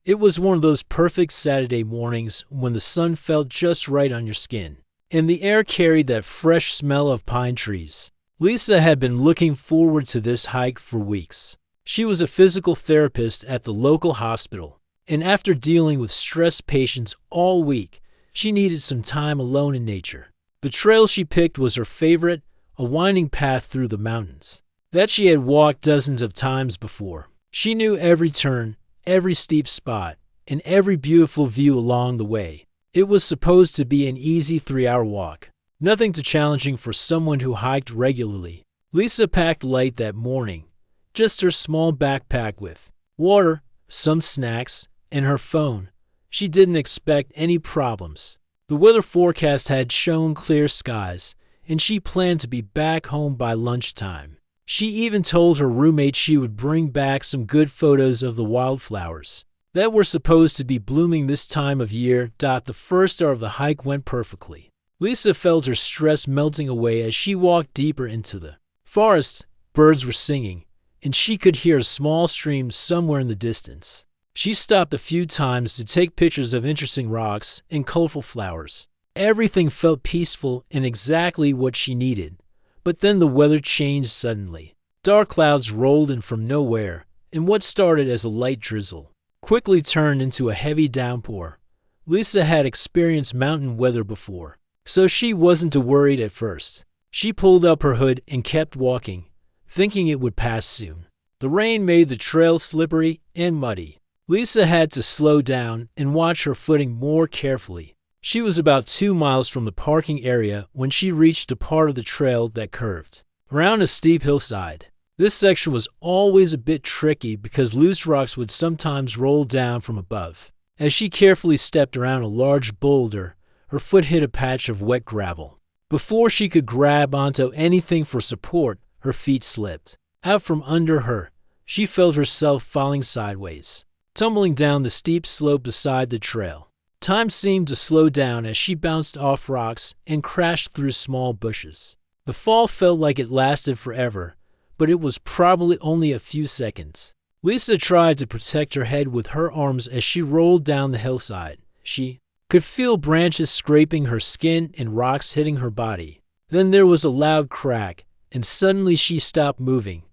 It was one of those perfect Saturday mornings when the sun felt just right on your skin, and the air carried that fresh smell of pine trees. Lisa had been looking forward to this hike for weeks. She was a physical therapist at the local hospital, and after dealing with stressed patients all week, she needed some time alone in nature. The trail she picked was her favorite, a winding path through the mountains that she had walked dozens of times before. She knew every turn, every steep spot, and every beautiful view along the way. It was supposed to be an easy 3-hour walk, nothing too challenging for someone who hiked regularly. Lisa packed light that morning, just her small backpack with water, some snacks, and her phone. She didn't expect any problems. The weather forecast had shown clear skies, and she planned to be back home by lunchtime. She even told her roommate she would bring back some good photos of the wildflowers that were supposed to be blooming this time of year. The first hour of the hike went perfectly. Lisa felt her stress melting away as she walked deeper into the forest. Birds were singing, and she could hear a small stream somewhere in the distance. She stopped a few times to take pictures of interesting rocks and colorful flowers. Everything felt peaceful and exactly what she needed. But then the weather changed suddenly. Dark clouds rolled in from nowhere, and what started as a light drizzle quickly turned into a heavy downpour. Lisa had experienced mountain weather before, so she wasn't too worried at first. She pulled up her hood and kept walking, thinking it would pass soon. The rain made the trail slippery and muddy. Lisa had to slow down and watch her footing more carefully. She was about 2 miles from the parking area when she reached a part of the trail that curved around a steep hillside. This section was always a bit tricky because loose rocks would sometimes roll down from above. As she carefully stepped around a large boulder, her foot hit a patch of wet gravel. Before she could grab onto anything for support, her feet slipped. Out from under her, she felt herself falling sideways, tumbling down the steep slope beside the trail. Time seemed to slow down as she bounced off rocks and crashed through small bushes. The fall felt like it lasted forever, but it was probably only a few seconds. Lisa tried to protect her head with her arms as she rolled down the hillside. She could feel branches scraping her skin and rocks hitting her body. Then there was a loud crack, and suddenly she stopped moving.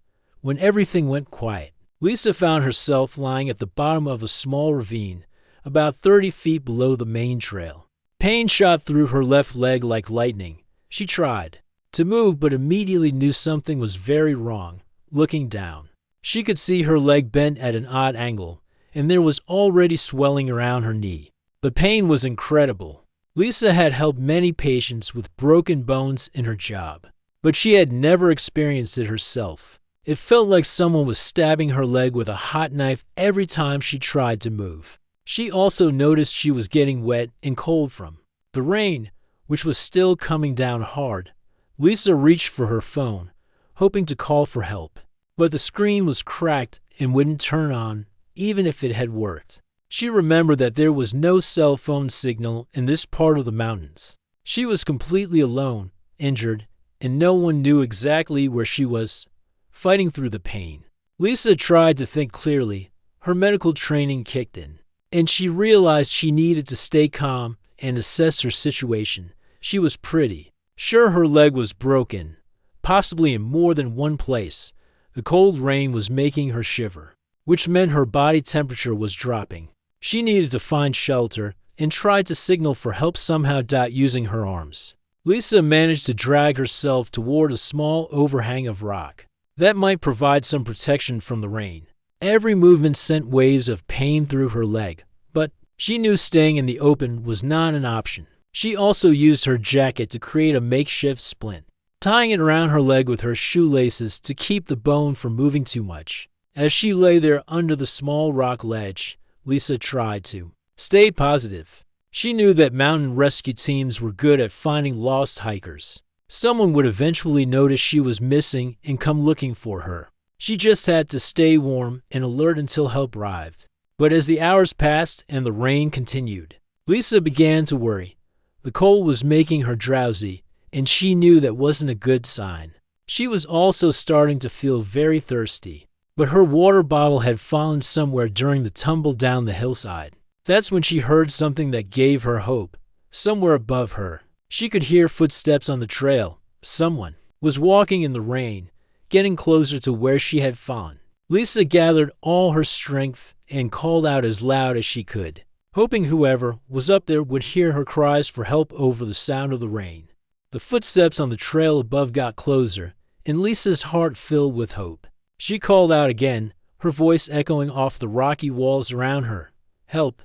When everything went quiet, Lisa found herself lying at the bottom of a small ravine, about 30 feet below the main trail. Pain shot through her left leg like lightning. She tried to move but immediately knew something was very wrong. Looking down, she could see her leg bent at an odd angle, and there was already swelling around her knee. The pain was incredible. Lisa had helped many patients with broken bones in her job, but she had never experienced it herself. It felt like someone was stabbing her leg with a hot knife every time she tried to move. She also noticed she was getting wet and cold from the rain, which was still coming down hard. Lisa reached for her phone, hoping to call for help, but the screen was cracked and wouldn't turn on, even if it had worked. She remembered that there was no cell phone signal in this part of the mountains. She was completely alone, injured, and no one knew exactly where she was, fighting through the pain. Lisa tried to think clearly. Her medical training kicked in, and she realized she needed to stay calm and assess her situation. She was pretty sure her leg was broken, possibly in more than one place. The cold rain was making her shiver, which meant her body temperature was dropping. She needed to find shelter and tried to signal for help somehow using her arms. Lisa managed to drag herself toward a small overhang of rock that might provide some protection from the rain. Every movement sent waves of pain through her leg, but she knew staying in the open was not an option. She also used her jacket to create a makeshift splint, tying it around her leg with her shoelaces to keep the bone from moving too much. As she lay there under the small rock ledge, Lisa tried to stay positive. She knew that mountain rescue teams were good at finding lost hikers. Someone would eventually notice she was missing and come looking for her. She just had to stay warm and alert until help arrived. But as the hours passed and the rain continued, Lisa began to worry. The cold was making her drowsy, and she knew that wasn't a good sign. She was also starting to feel very thirsty, but her water bottle had fallen somewhere during the tumble down the hillside. That's when she heard something that gave her hope. Somewhere above her, she could hear footsteps on the trail. Someone was walking in the rain, getting closer to where she had fallen. Lisa gathered all her strength and called out as loud as she could, hoping whoever was up there would hear her cries for help over the sound of the rain. The footsteps on the trail above got closer, and Lisa's heart filled with hope. She called out again, her voice echoing off the rocky walls around her. "Help!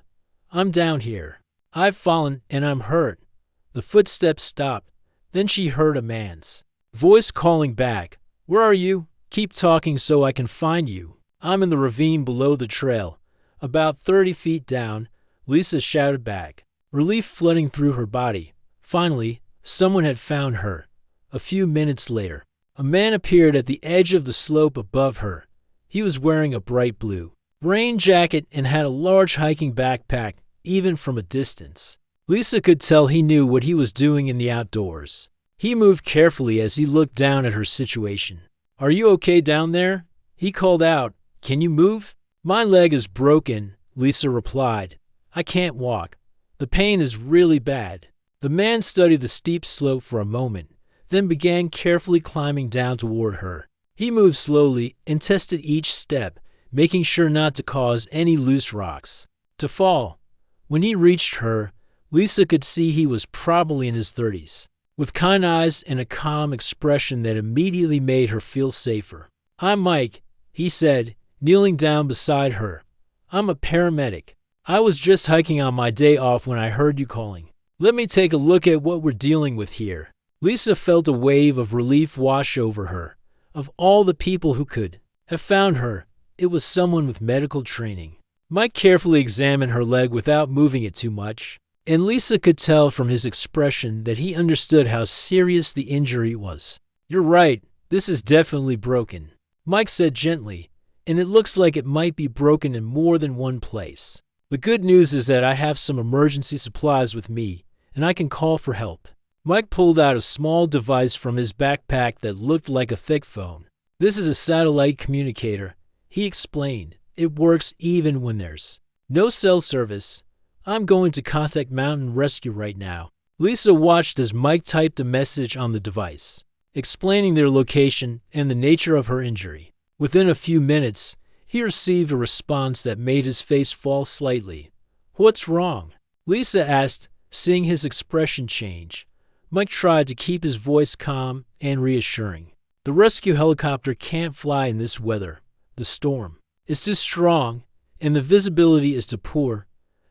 I'm down here. I've fallen and I'm hurt." The footsteps stopped. Then she heard a man's voice calling back, "Where are you? Keep talking so I can find you." "I'm in the ravine below the trail, about 30 feet down," Lisa shouted back, relief flooding through her body. Finally, someone had found her. A few minutes later, a man appeared at the edge of the slope above her. He was wearing a bright blue rain jacket and had a large hiking backpack, even from a distance. Lisa could tell he knew what he was doing in the outdoors. He moved carefully as he looked down at her situation. "Are you okay down there?" he called out. "Can you move?" "My leg is broken," Lisa replied. "I can't walk. The pain is really bad." The man studied the steep slope for a moment, then began carefully climbing down toward her. He moved slowly and tested each step, making sure not to cause any loose rocks to fall. When he reached her, Lisa could see he was probably in his 30s, with kind eyes and a calm expression that immediately made her feel safer. "I'm Mike," he said, kneeling down beside her. "I'm a paramedic. I was just hiking on my day off when I heard you calling. Let me take a look at what we're dealing with here." Lisa felt a wave of relief wash over her. Of all the people who could have found her, it was someone with medical training. Mike carefully examined her leg without moving it too much, and Lisa could tell from his expression that he understood how serious the injury was. "You're right, this is definitely broken," Mike said gently, "and it looks like it might be broken in more than one place. The good news is that I have some emergency supplies with me, and I can call for help." Mike pulled out a small device from his backpack that looked like a thick phone. "This is a satellite communicator," he explained. "It works even when there's no cell service. I'm going to contact Mountain Rescue right now." Lisa watched as Mike typed a message on the device, explaining their location and the nature of her injury. Within a few minutes, he received a response that made his face fall slightly. "What's wrong?" Lisa asked, seeing his expression change. Mike tried to keep his voice calm and reassuring. "The rescue helicopter can't fly in this weather. The storm is too strong, and the visibility is too poor.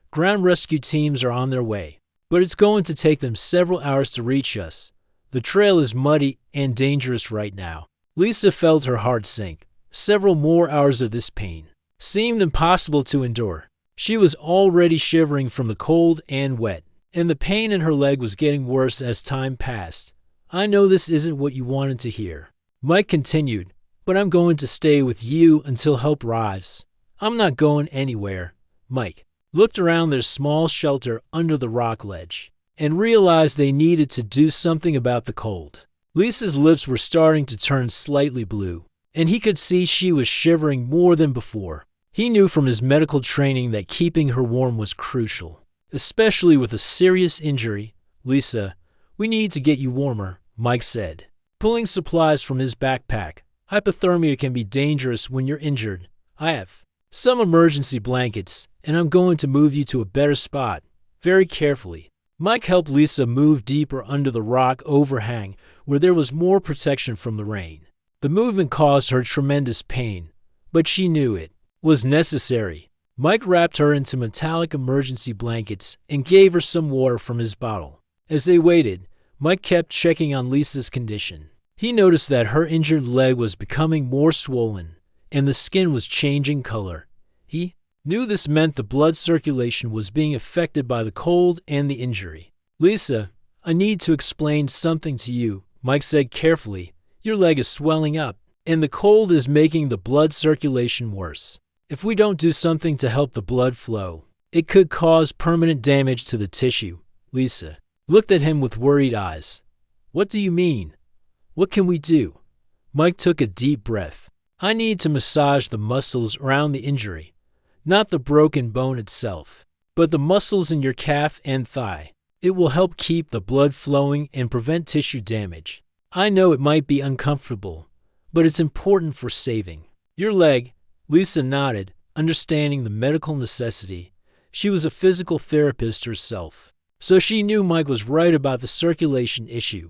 Ground rescue teams are on their way, but it's going to take them several hours to reach us. The trail is muddy and dangerous right now." Lisa felt her heart sink. Several more hours of this pain seemed impossible to endure. She was already shivering from the cold and wet, and the pain in her leg was getting worse as time passed. "I know this isn't what you wanted to hear," Mike continued, "but I'm going to stay with you until help arrives. I'm not going anywhere." Mike looked around their small shelter under the rock ledge and realized they needed to do something about the cold. Lisa's lips were starting to turn slightly blue, and he could see she was shivering more than before. He knew from his medical training that keeping her warm was crucial, especially with a serious injury. "Lisa, we need to get you warmer," Mike said, pulling supplies from his backpack. "Hypothermia can be dangerous when you're injured. I have some emergency blankets, and I'm going to move you to a better spot, very carefully." Mike helped Lisa move deeper under the rock overhang where there was more protection from the rain. The movement caused her tremendous pain, but she knew it was necessary. Mike wrapped her into metallic emergency blankets and gave her some water from his bottle. As they waited, Mike kept checking on Lisa's condition. He noticed that her injured leg was becoming more swollen, and the skin was changing color. He knew this meant the blood circulation was being affected by the cold and the injury. "Lisa, I need to explain something to you," Mike said carefully. "Your leg is swelling up, and the cold is making the blood circulation worse. If we don't do something to help the blood flow, it could cause permanent damage to the tissue." Lisa looked at him with worried eyes. "What do you mean? What can we do?" Mike took a deep breath. I need to massage the muscles around the injury, not the broken bone itself, but the muscles in your calf and thigh. It will help keep the blood flowing and prevent tissue damage. I know it might be uncomfortable, but it's important for saving your leg." Lisa nodded, understanding the medical necessity. She was a physical therapist herself, so she knew Mike was right about the circulation issue.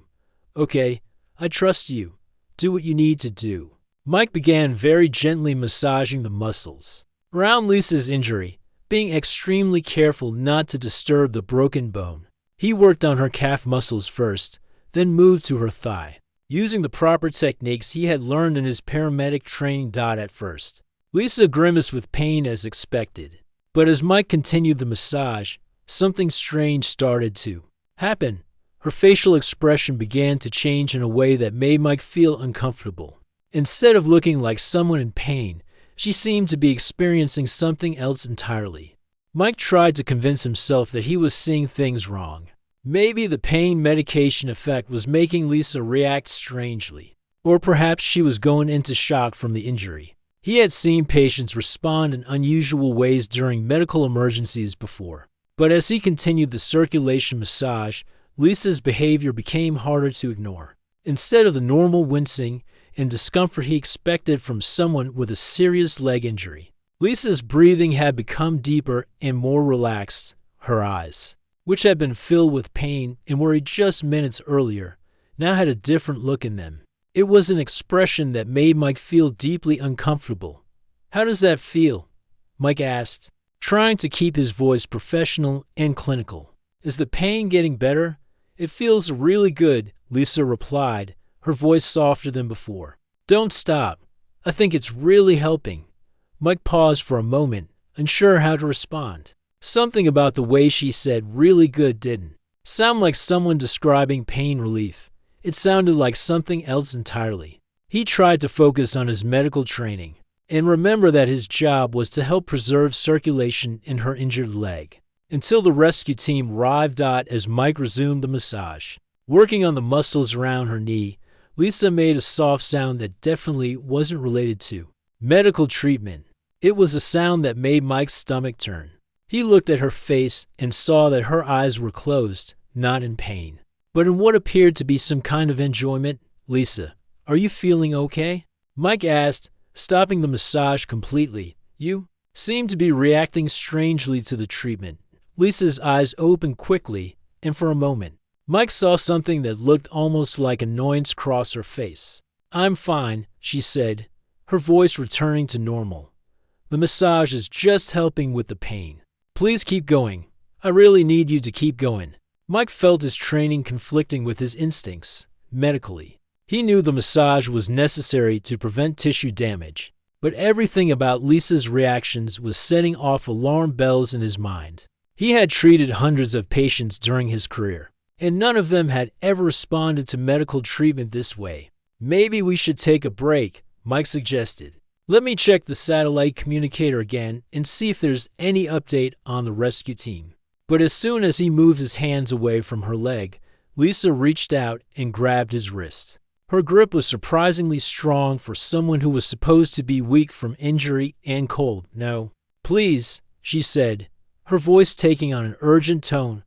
"Okay, I trust you. Do what you need to do." Mike began very gently massaging the muscles around Lisa's injury, being extremely careful not to disturb the broken bone. He worked on her calf muscles first, then moved to her thigh, using the proper techniques he had learned in his paramedic training. At first, Lisa grimaced with pain as expected, but as Mike continued the massage, something strange started to happen. Her facial expression began to change in a way that made Mike feel uncomfortable. Instead of looking like someone in pain, she seemed to be experiencing something else entirely. Mike tried to convince himself that he was seeing things wrong. Maybe the pain medication effect was making Lisa react strangely, or perhaps she was going into shock from the injury. He had seen patients respond in unusual ways during medical emergencies before, but as he continued the circulation massage, Lisa's behavior became harder to ignore. Instead of the normal wincing and discomfort he expected from someone with a serious leg injury, Lisa's breathing had become deeper and more relaxed. Her eyes, which had been filled with pain and worried just minutes earlier, now had a different look in them. It was an expression that made Mike feel deeply uncomfortable. "How does that feel?" Mike asked, trying to keep his voice professional and clinical. "Is the pain getting better?" "It feels really good," Lisa replied, her voice softer than before. "Don't stop. I think it's really helping." Mike paused for a moment, unsure how to respond. Something about the way she said "really good" didn't sound like someone describing pain relief. It sounded like something else entirely. He tried to focus on his medical training and remember that his job was to help preserve circulation in her injured leg. Until the rescue team arrived. As Mike resumed the massage, working on the muscles around her knee, Lisa made a soft sound that definitely wasn't related to medical treatment. It was a sound that made Mike's stomach turn. He looked at her face and saw that her eyes were closed, not in pain, but in what appeared to be some kind of enjoyment. "Lisa, are you feeling okay?" Mike asked, stopping the massage completely. "You seem to be reacting strangely to the treatment." Lisa's eyes opened quickly, and for a moment, Mike saw something that looked almost like annoyance cross her face. "I'm fine," she said, her voice returning to normal. "The massage is just helping with the pain. Please keep going. I really need you to keep going." Mike felt his training conflicting with his instincts, medically. He knew the massage was necessary to prevent tissue damage, but everything about Lisa's reactions was setting off alarm bells in his mind. He had treated hundreds of patients during his career, and none of them had ever responded to medical treatment this way. "Maybe we should take a break," Mike suggested. "Let me check the satellite communicator again and see if there's any update on the rescue team." But as soon as he moved his hands away from her leg, Lisa reached out and grabbed his wrist. Her grip was surprisingly strong for someone who was supposed to be weak from injury and cold. "No, please," she said, her voice taking on an urgent tone.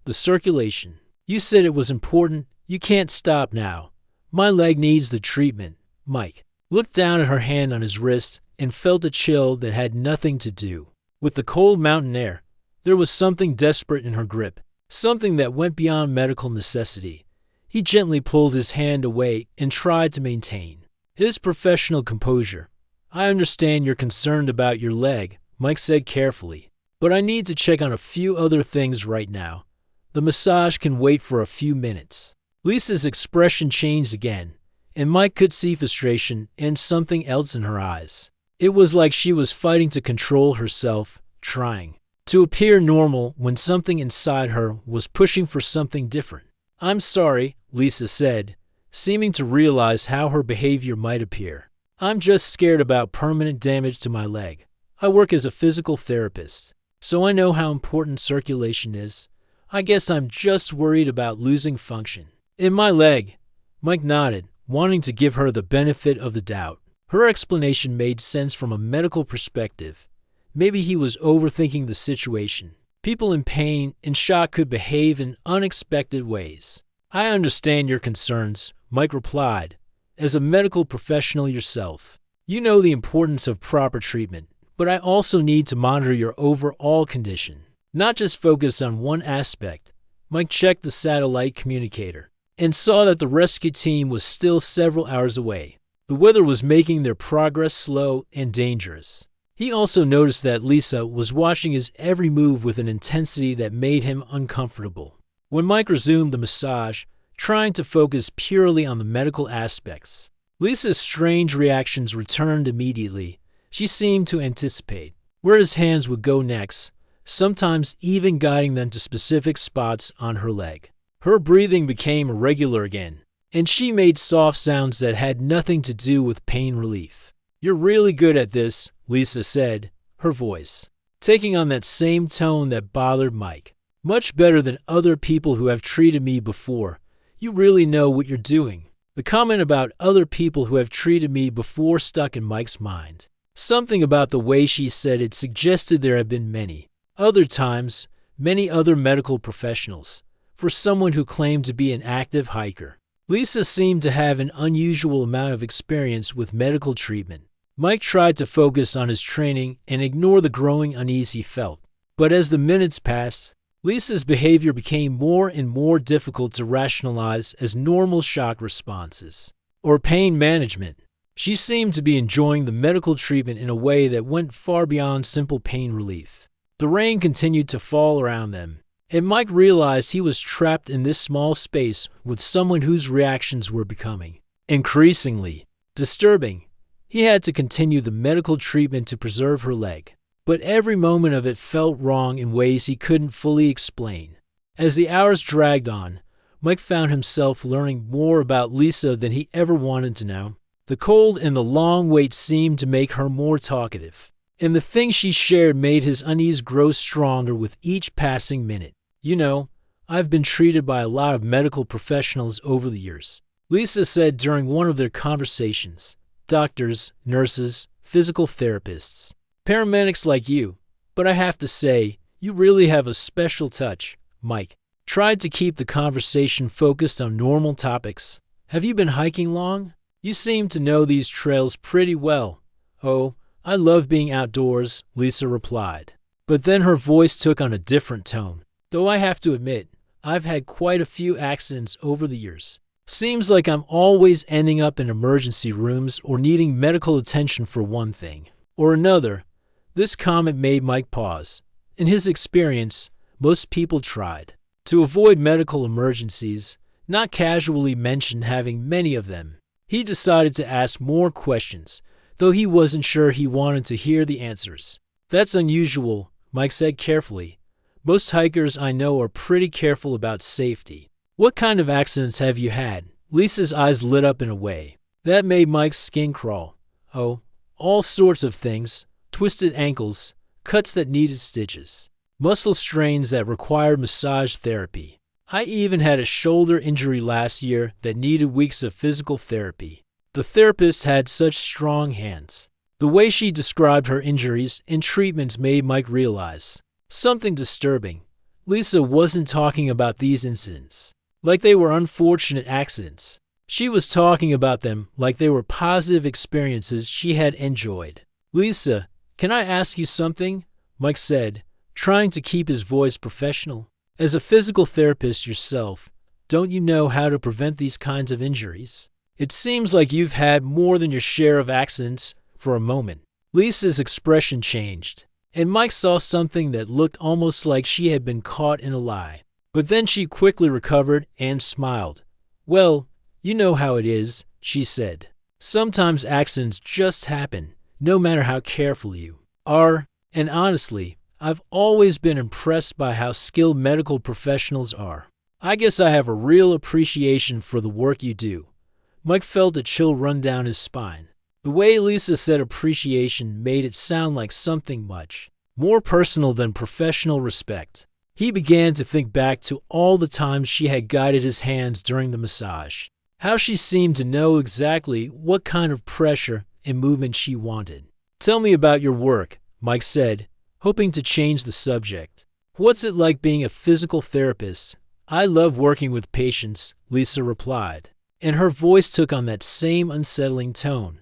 "The circulation. You said it was important. You can't stop now. My leg needs the treatment." Mike looked down at her hand on his wrist and felt a chill that had nothing to do with the cold mountain air. There was something desperate in her grip, something that went beyond medical necessity. He gently pulled his hand away and tried to maintain his professional composure. "I understand you're concerned about your leg," Mike said carefully, "but I need to check on a few other things right now. The massage can wait for a few minutes." Lisa's expression changed again, and Mike could see frustration and something else in her eyes. It was like she was fighting to control herself, trying to appear normal when something inside her was pushing for something different. "I'm sorry," Lisa said, seeming to realize how her behavior might appear. "I'm just scared about permanent damage to my leg. I work as a physical therapist, so I know how important circulation is. I guess I'm just worried about losing function in my leg." Mike nodded, wanting to give her the benefit of the doubt. Her explanation made sense from a medical perspective. Maybe he was overthinking the situation. People in pain and shock could behave in unexpected ways. I understand your concerns, Mike replied. As a medical professional yourself, you know the importance of proper treatment, but I also need to monitor your overall condition, not just focus on one aspect. Mike checked the satellite communicator and saw that the rescue team was still several hours away. The weather was making their progress slow and dangerous. He also noticed that Lisa was watching his every move with an intensity that made him uncomfortable. When Mike resumed the massage, trying to focus purely on the medical aspects, Lisa's strange reactions returned immediately. She seemed to anticipate where his hands would go next, sometimes even guiding them to specific spots on her leg. Her breathing became irregular again, and she made soft sounds that had nothing to do with pain relief. "You're really good at this," Lisa said, her voice taking on that same tone that bothered Mike. "Much better than other people who have treated me before. You really know what you're doing." The comment about other people who have treated me before stuck in Mike's mind. Something about the way she said it suggested there had been many other times, many other medical professionals, for someone who claimed to be an active hiker. Lisa seemed to have an unusual amount of experience with medical treatment. Mike tried to focus on his training and ignore the growing unease he felt. But as the minutes passed, Lisa's behavior became more and more difficult to rationalize as normal shock responses or pain management. She seemed to be enjoying the medical treatment in a way that went far beyond simple pain relief. The rain continued to fall around them, and Mike realized he was trapped in this small space with someone whose reactions were becoming increasingly disturbing. He had to continue the medical treatment to preserve her leg, but every moment of it felt wrong in ways he couldn't fully explain. As the hours dragged on, Mike found himself learning more about Lisa than he ever wanted to know. The cold and the long wait seemed to make her more talkative, and the things she shared made his unease grow stronger with each passing minute. "You know, I've been treated by a lot of medical professionals over the years," Lisa said during one of their conversations. "Doctors, nurses, physical therapists, paramedics like you, but I have to say, you really have a special touch." Mike tried to keep the conversation focused on normal topics. "Have you been hiking long? You seem to know these trails pretty well." "Oh, I love being outdoors," Lisa replied. But then her voice took on a different tone. "Though I have to admit, I've had quite a few accidents over the years. Seems like I'm always ending up in emergency rooms or needing medical attention for one thing or another." This comment made Mike pause. In his experience, most people tried to avoid medical emergencies, not casually mention having many of them. He decided to ask more questions, though he wasn't sure he wanted to hear the answers. "That's unusual," Mike said carefully. "Most hikers I know are pretty careful about safety. What kind of accidents have you had?" Lisa's eyes lit up in a way that made Mike's skin crawl. "Oh, all sorts of things. Twisted ankles, cuts that needed stitches, muscle strains that required massage therapy. I even had a shoulder injury last year that needed weeks of physical therapy." The therapist had such strong hands. The way she described her injuries and treatments made Mike realize something disturbing. Lisa wasn't talking about these incidents like they were unfortunate accidents. She was talking about them like they were positive experiences she had enjoyed. "Lisa, can I ask you something?" Mike said, trying to keep his voice professional. "As a physical therapist yourself, don't you know how to prevent these kinds of injuries? It seems like you've had more than your share of accidents." For a moment, Lisa's expression changed, and Mike saw something that looked almost like she had been caught in a lie. But then she quickly recovered and smiled. "Well, you know how it is," she said. "Sometimes accidents just happen, no matter how careful you are. And honestly, I've always been impressed by how skilled medical professionals are. I guess I have a real appreciation for the work you do." Mike felt a chill run down his spine. The way Lisa said appreciation made it sound like something much more personal than professional respect. He began to think back to all the times she had guided his hands during the massage, how she seemed to know exactly what kind of pressure and movement she wanted. "Tell me about your work," Mike said, hoping to change the subject. "What's it like being a physical therapist?" "I love working with patients," Lisa replied, and her voice took on that same unsettling tone.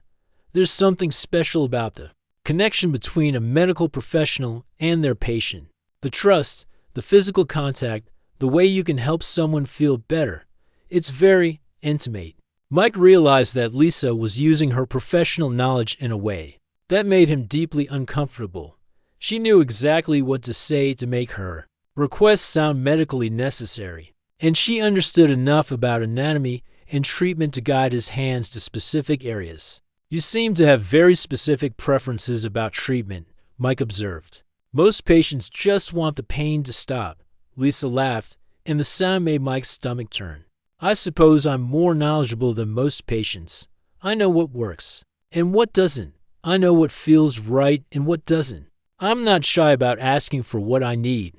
"There's something special about the connection between a medical professional and their patient. The trust, the physical contact, the way you can help someone feel better. It's very intimate." Mike realized that Lisa was using her professional knowledge in a way that made him deeply uncomfortable. She knew exactly what to say to make her request sound medically necessary, and she understood enough about anatomy and treatment to guide his hands to specific areas. "You seem to have very specific preferences about treatment," Mike observed. "Most patients just want the pain to stop." Lisa laughed, and the sound made Mike's stomach turn. "I suppose I'm more knowledgeable than most patients. I know what works and what doesn't. I know what feels right and what doesn't. I'm not shy about asking for what I need."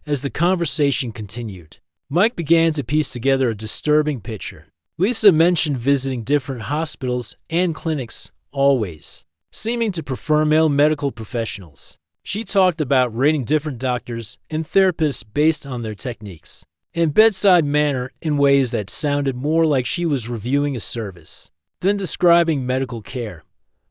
As the conversation continued, Mike began to piece together a disturbing picture. Lisa mentioned visiting different hospitals and clinics, always seeming to prefer male medical professionals. She talked about rating different doctors and therapists based on their techniques and bedside manner in ways that sounded more like she was reviewing a service than describing medical care.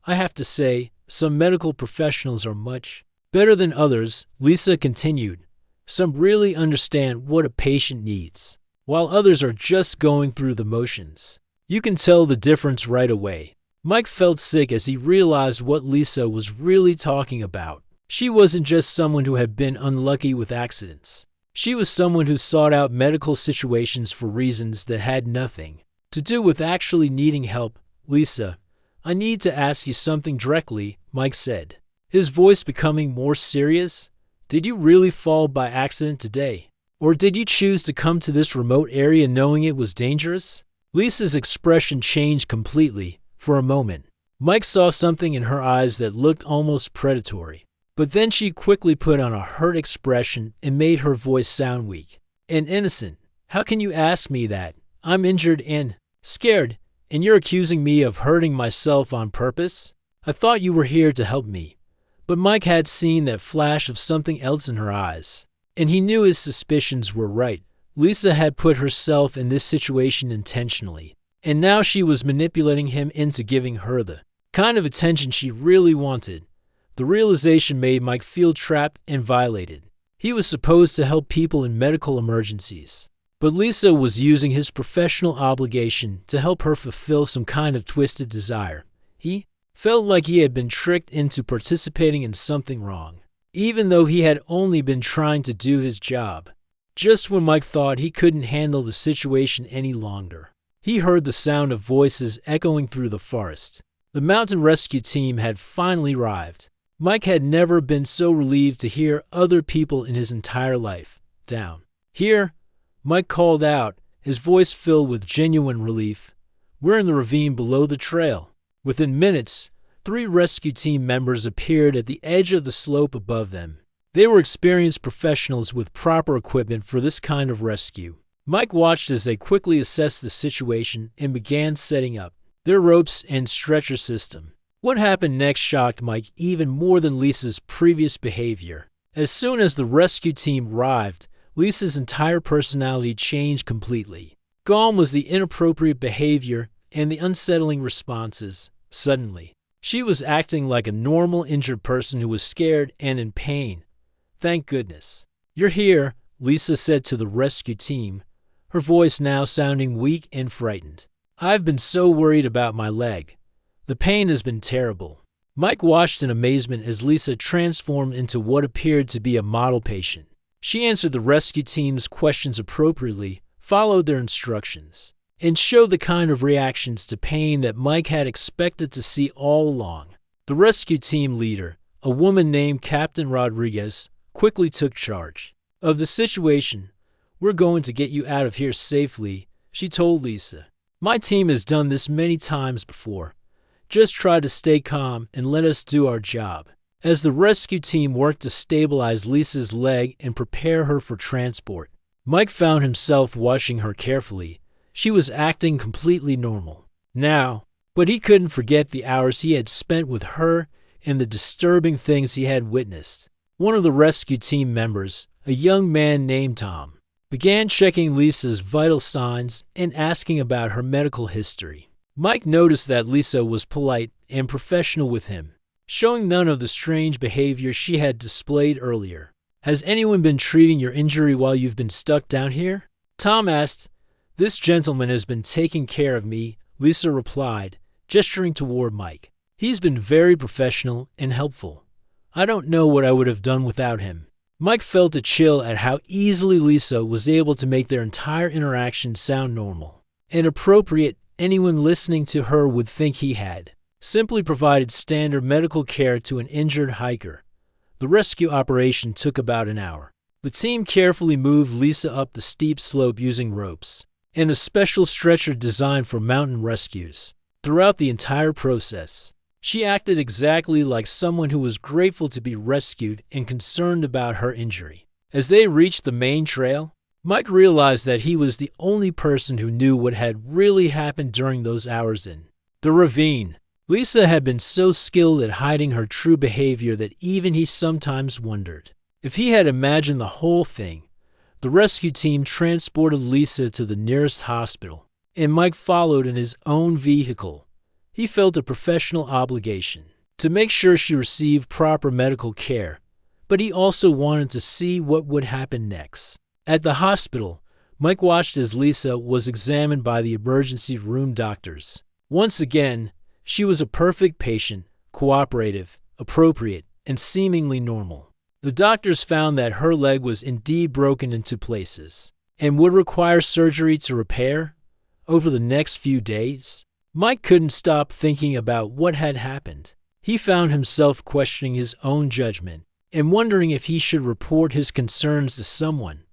"I have to say, some medical professionals are much better than others," Lisa continued. "Some really understand what a patient needs, while others are just going through the motions. You can tell the difference right away." Mike felt sick as he realized what Lisa was really talking about. She wasn't just someone who had been unlucky with accidents. She was someone who sought out medical situations for reasons that had nothing to do with actually needing help. "Lisa, I need to ask you something directly," Mike said, his voice becoming more serious. "Did you really fall by accident today? Or did you choose to come to this remote area knowing it was dangerous?" Lisa's expression changed completely. For a moment, Mike saw something in her eyes that looked almost predatory. But then she quickly put on a hurt expression and made her voice sound weak and innocent. "How can you ask me that? I'm injured and scared, and you're accusing me of hurting myself on purpose? I thought you were here to help me." But Mike had seen that flash of something else in her eyes, and he knew his suspicions were right. Lisa had put herself in this situation intentionally, and now she was manipulating him into giving her the kind of attention she really wanted. The realization made Mike feel trapped and violated. He was supposed to help people in medical emergencies, but Lisa was using his professional obligation to help her fulfill some kind of twisted desire. He felt like he had been tricked into participating in something wrong, even though he had only been trying to do his job. Just when Mike thought he couldn't handle the situation any longer, he heard the sound of voices echoing through the forest. The mountain rescue team had finally arrived. Mike had never been so relieved to hear other people in his entire life. "Down here," Mike called out, his voice filled with genuine relief. "We're in the ravine below the trail." Within minutes, 3 rescue team members appeared at the edge of the slope above them. They were experienced professionals with proper equipment for this kind of rescue. Mike watched as they quickly assessed the situation and began setting up their ropes and stretcher system. What happened next shocked Mike even more than Lisa's previous behavior. As soon as the rescue team arrived, Lisa's entire personality changed completely. Gone was the inappropriate behavior and the unsettling responses. Suddenly, she was acting like a normal injured person who was scared and in pain. "Thank goodness you're here," Lisa said to the rescue team, her voice now sounding weak and frightened. "I've been so worried about my leg. The pain has been terrible." Mike watched in amazement as Lisa transformed into what appeared to be a model patient. She answered the rescue team's questions appropriately, followed their instructions, and showed the kind of reactions to pain that Mike had expected to see all along. The rescue team leader, a woman named Captain Rodriguez, quickly took charge of the situation. "We're going to get you out of here safely," she told Lisa. "My team has done this many times before. Just try to stay calm and let us do our job." As the rescue team worked to stabilize Lisa's leg and prepare her for transport, Mike found himself watching her carefully. She was acting completely normal. Now, but he couldn't forget the hours he had spent with her and the disturbing things he had witnessed. One of the rescue team members, a young man named Tom, began checking Lisa's vital signs and asking about her medical history. Mike noticed that Lisa was polite and professional with him, showing none of the strange behavior she had displayed earlier. "Has anyone been treating your injury while you've been stuck down here?" Tom asked. "This gentleman has been taking care of me," Lisa replied, gesturing toward Mike. "He's been very professional and helpful. I don't know what I would have done without him." Mike felt a chill at how easily Lisa was able to make their entire interaction sound normal and appropriate. Anyone listening to her would think he had simply provided standard medical care to an injured hiker. The rescue operation took about an hour. The team carefully moved Lisa up the steep slope using ropes and a special stretcher designed for mountain rescues. Throughout the entire process, she acted exactly like someone who was grateful to be rescued and concerned about her injury. As they reached the main trail, Mike realized that he was the only person who knew what had really happened during those hours in the ravine. Lisa had been so skilled at hiding her true behavior that even he sometimes wondered if he had imagined the whole thing. The rescue team transported Lisa to the nearest hospital, and Mike followed in his own vehicle. He felt a professional obligation to make sure she received proper medical care, but he also wanted to see what would happen next. At the hospital, Mike watched as Lisa was examined by the emergency room doctors. Once again, she was a perfect patient, cooperative, appropriate, and seemingly normal. The doctors found that her leg was indeed broken into places and would require surgery to repair over the next few days. Mike couldn't stop thinking about what had happened. He found himself questioning his own judgment and wondering if he should report his concerns to someone.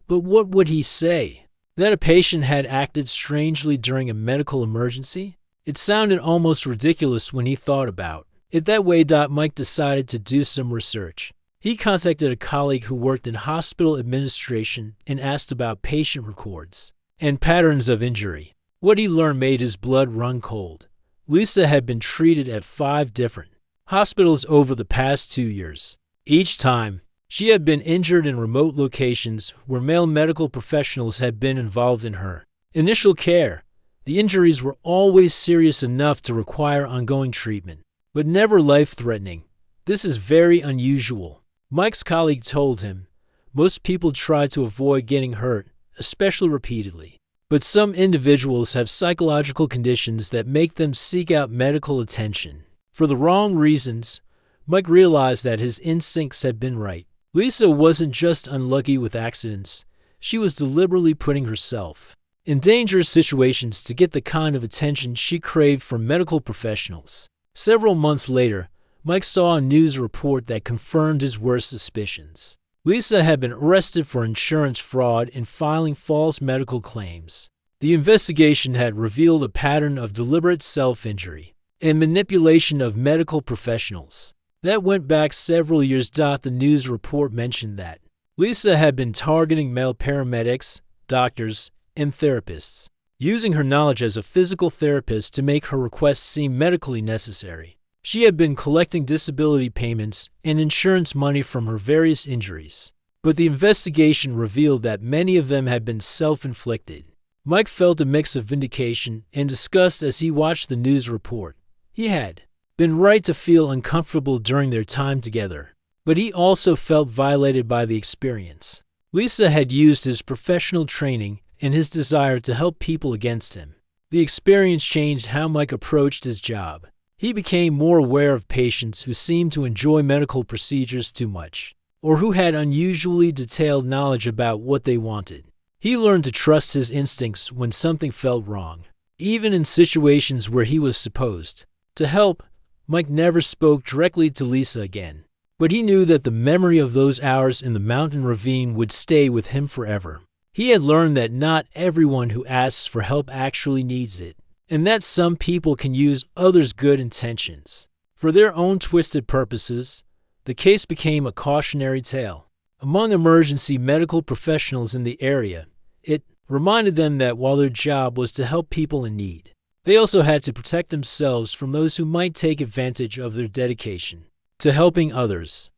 But what would he say? That a patient had acted strangely during a medical emergency? It sounded almost ridiculous when he thought about it that way. Mike decided to do some research. He contacted a colleague who worked in hospital administration and asked about patient records and patterns of injury. What he learned made his blood run cold. Lisa had been treated at 5 different hospitals over the past 2 years. Each time, she had been injured in remote locations where male medical professionals had been involved in her initial care. The injuries were always serious enough to require ongoing treatment, but never life-threatening. "This is very unusual," Mike's colleague told him. "Most people try to avoid getting hurt, especially repeatedly. But some individuals have psychological conditions that make them seek out medical attention for the wrong reasons." Mike realized that his instincts had been right. Lisa wasn't just unlucky with accidents. She was deliberately putting herself in dangerous situations to get the kind of attention she craved from medical professionals. Several months later, Mike saw a news report that confirmed his worst suspicions. Lisa had been arrested for insurance fraud and filing false medical claims. The investigation had revealed a pattern of deliberate self-injury and manipulation of medical professionals that went back several years. The news report mentioned that Lisa had been targeting male paramedics, doctors, and therapists, using her knowledge as a physical therapist to make her requests seem medically necessary. She had been collecting disability payments and insurance money from her various injuries, but the investigation revealed that many of them had been self-inflicted. Mike felt a mix of vindication and disgust as he watched the news report. He had been right to feel uncomfortable during their time together, but he also felt violated by the experience. Lisa had used his professional training and his desire to help people against him. The experience changed how Mike approached his job. He became more aware of patients who seemed to enjoy medical procedures too much, or who had unusually detailed knowledge about what they wanted. He learned to trust his instincts when something felt wrong, even in situations where he was supposed to help. Mike never spoke directly to Lisa again, but he knew that the memory of those hours in the mountain ravine would stay with him forever. He had learned that not everyone who asks for help actually needs it, and that some people can use others' good intentions for their own twisted purposes. The case became a cautionary tale among emergency medical professionals in the area. It reminded them that while their job was to help people in need, They also had to protect themselves from those who might take advantage of their dedication to helping others.